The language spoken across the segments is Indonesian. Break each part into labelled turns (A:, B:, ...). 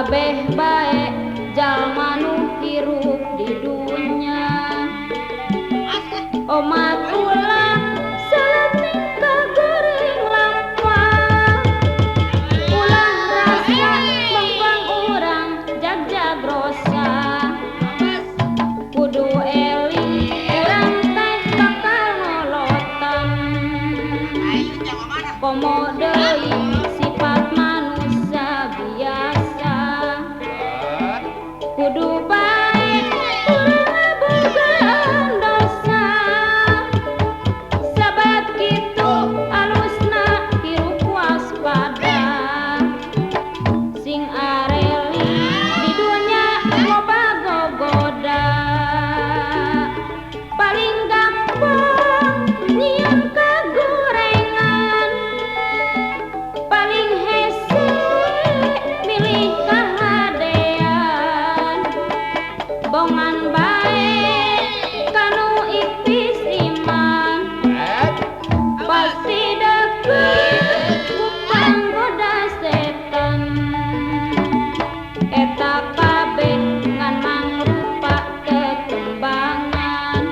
A: kabeh bae jalma nu hirup di dunya omat ulah seleting kagering lampah ulah rasa bang urang jag-jag rosa kudu eling urang teh bakal nolotan komo deui sifat manusia biasa kudu bae urang bogaan dosa sabat kitu alusna hirup waspada sing areli di dunya loba gogoda paling gampang nyieun kagorengan paling hese milih kahadean bongan bae kanu ipis iman pasti deket ku panggoda setan eta kabeh ngan mangrupa kekembangan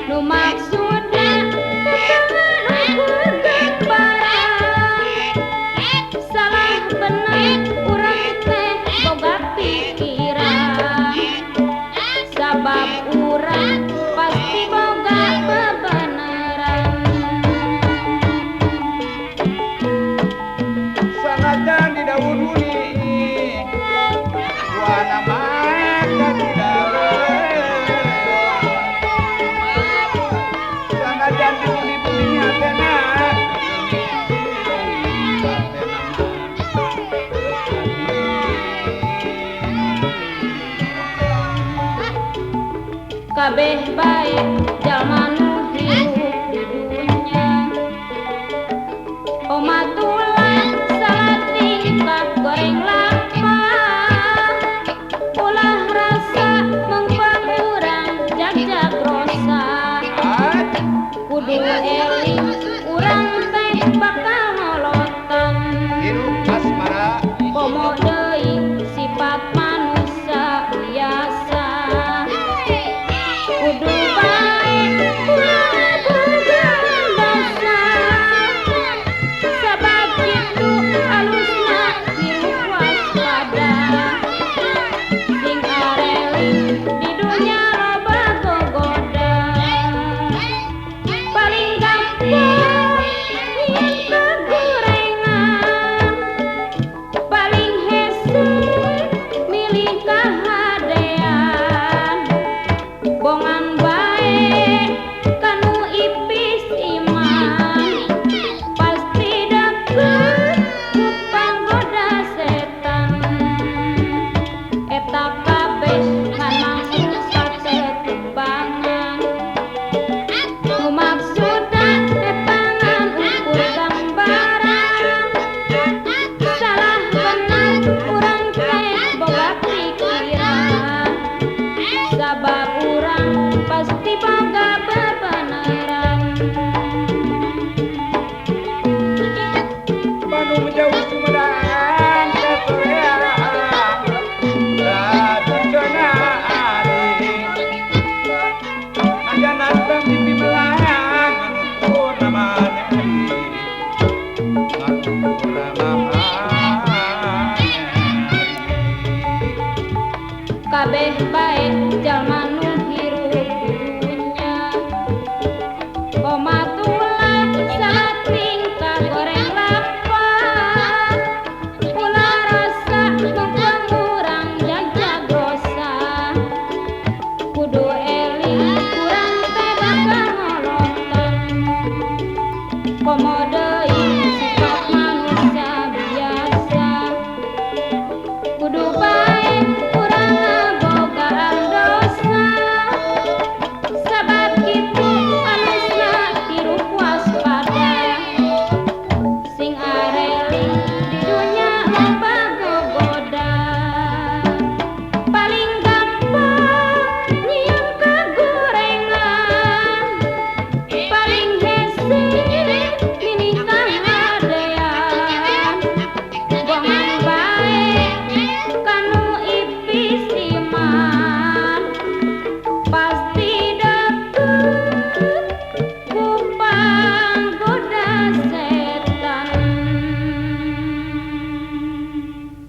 A: nu maksudna ketangan ukur gambaran salah bener urang teh boga pikiran sabab urang pasti boga bebeneran
B: Sanajan di daun uni wana maka tidak sanajan di bumi atena
A: kabeh bae jalma nu hirup di dunya omat ulah salating kagoreng lampah ulah rasa mengpang urang jag-jag rosa kudu eling urang teh bakal nolotan
B: hirup asmara
A: komo deui sifat manusia biasa kudu bae urang bogaan dosa sabab kitu alusna hirup waspada sing areli di dunya loba gogoda paling gampang nyieun kagorengan paling hese milih kahadean bongan bae kanu ipis iman pasti deket ku panggoda setan eta kabeh ngan mangrupa kekembangan nu maksudna tepangan ukur gambaran salah bener urang teh boga pikiran sabab urang pasti boga bebeneran
B: Bandung menjauh Sumedang kesoreaan Radujana ari Najan nantang mimpi melayang Manutkur namanya Manutkur namanya
A: kabeh bae jalma nu